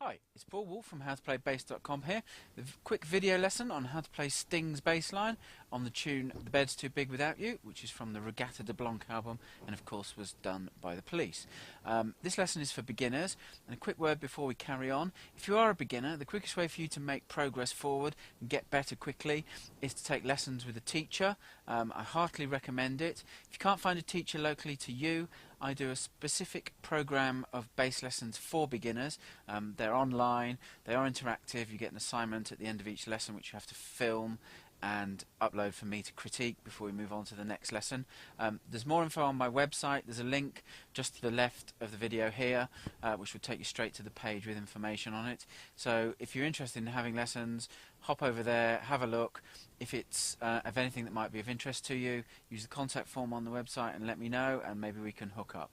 Hi, it's Paul Wolf from howtoplaybassdotcom here with a quick video lesson on how to play Sting's bass line on the tune The Bed's Too Big Without You, which is from the Regatta de Blanc album and of course was done by the Police. This lesson is for beginners, and a quick word before we carry on. If you are a beginner, the quickest way for you to make progress forward and get better quickly is to take lessons with a teacher. I heartily recommend it. If you can't find a teacher locally to you, I do a specific program of bass lessons for beginners. They're online, they are interactive. You get an assignment at the end of each lesson which you have to film and upload for me to critique before we move on to the next lesson. There's more info on my website. There's a link just to the left of the video here which will take you straight to the page with information on it. So if you're interested in having lessons, hop over there, have a look. If it's of anything that might be of interest to you, use the contact form on the website and let me know, and maybe we can hook up.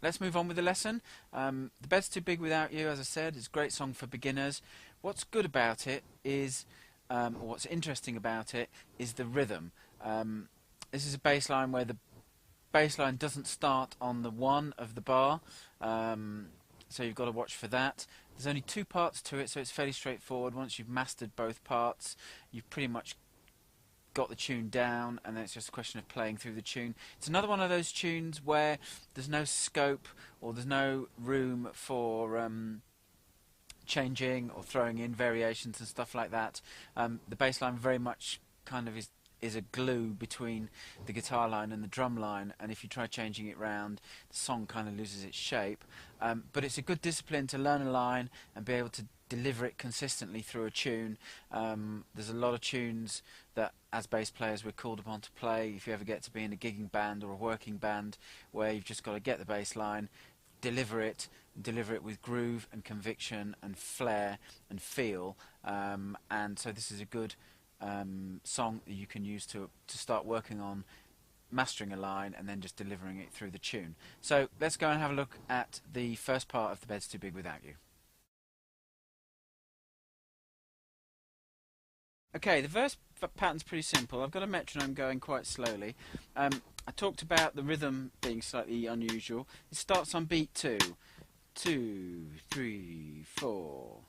Let's move on with the lesson. The Bed's Too Big Without You, as I said, is a great song for beginners. What's good about it is, or what's interesting about it, is the rhythm. This is a bass line where the bass line doesn't start on the one of the bar, so you've got to watch for that. There's only two parts to it, so it's fairly straightforward. Once you've mastered both parts, you've pretty much got the tune down, and then it's just a question of playing through the tune. It's another one of those tunes where there's no scope or there's no room for changing or throwing in variations and stuff like that. The bass line very much kind of is a glue between the guitar line and the drum line, and if you try changing it round, the song kind of loses its shape. But it's a good discipline to learn a line and be able to deliver it consistently through a tune. There's a lot of tunes that as bass players we're called upon to play if you ever get to be in a gigging band or a working band, where you've just got to get the bass line, deliver it with groove and conviction and flair and feel, and so this is a good song that you can use to start working on mastering a line and then just delivering it through the tune. So let's go and have a look at the first part of The Bed's Too Big Without You. Okay, the verse pattern's pretty simple. I've got a metronome going quite slowly. I talked about the rhythm being slightly unusual. It starts on beat 2. 2, 3, 4.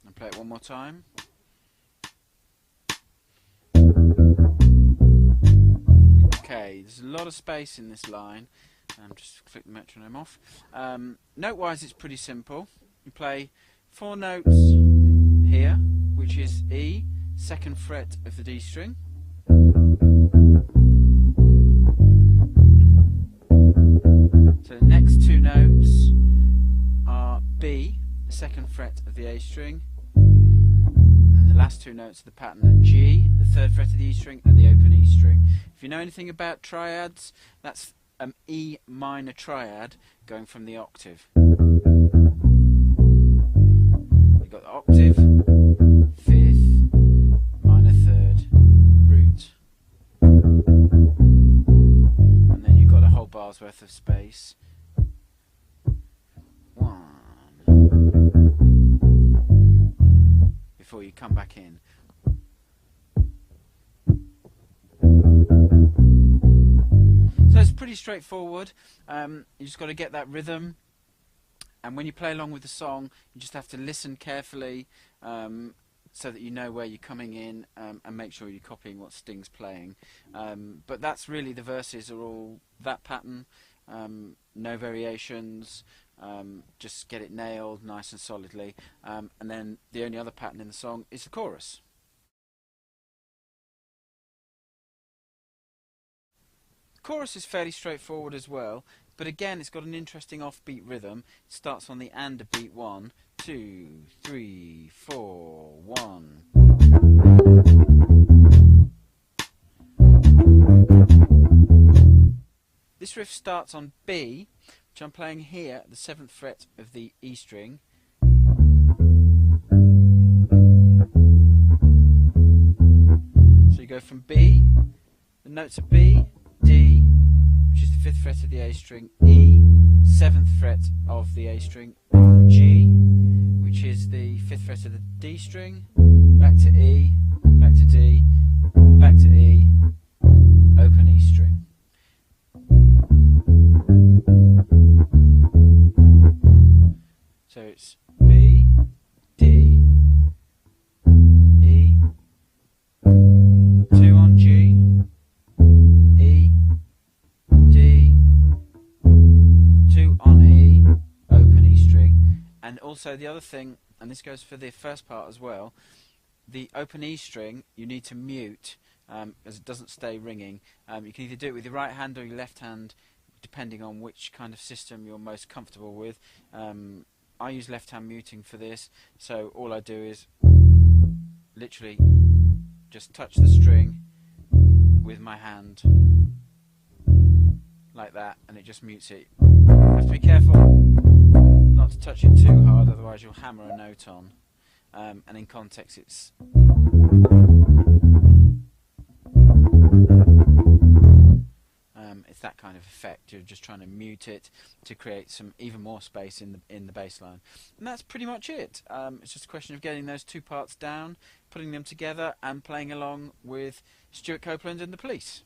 I'll play it one more time. Okay, there's a lot of space in this line. Just flick the metronome off. Note-wise, it's pretty simple. You play 4 notes here, which is E, 2nd fret of the D string. So the next 2 notes are B, the 2nd fret of the A string. And the last 2 notes of the pattern are G, the 3rd fret of the E string, and the open E string. If you know anything about triads, that's an E minor triad going from the octave. You've got the octave, 5th, minor 3rd, root. And then you've got a whole bar's worth of space. 1. Before you come back in. So it's pretty straightforward. You just got to get that rhythm, and when you play along with the song you just have to listen carefully so that you know where you're coming in, and make sure you're copying what Sting's playing. But that's really, the verses are all that pattern, no variations, just get it nailed nice and solidly, and then the only other pattern in the song is the chorus. The chorus is fairly straightforward as well, but again it's got an interesting offbeat rhythm. It starts on the and of beat 1, 2, 3, 4, 1. This riff starts on B, which I'm playing here at the 7th fret of the E string. So you go from B, the notes are B, D, which is the 5th fret of the A string, E, 7th fret of the A string, G, which is the 5th fret of the D string, back to E, back to D, back to E, open E string. So it's B, D, E, 2 on G, E, D, 2 on E, open E string. And also the other thing, and this goes for the first part as well, the open E string you need to mute as it doesn't stay ringing. You can either do it with your right hand or your left hand, depending on which kind of system you're most comfortable with. I use left hand muting for this, so all I do is literally just touch the string with my hand like that, and it just mutes it. You have to be careful not to touch it too hard, otherwise you'll hammer a note on. And in context it's that kind of effect. You're just trying to mute it to create some even more space in the bass line. And that's pretty much it. It's just a question of getting those two parts down, putting them together and playing along with Stuart Copeland and the Police.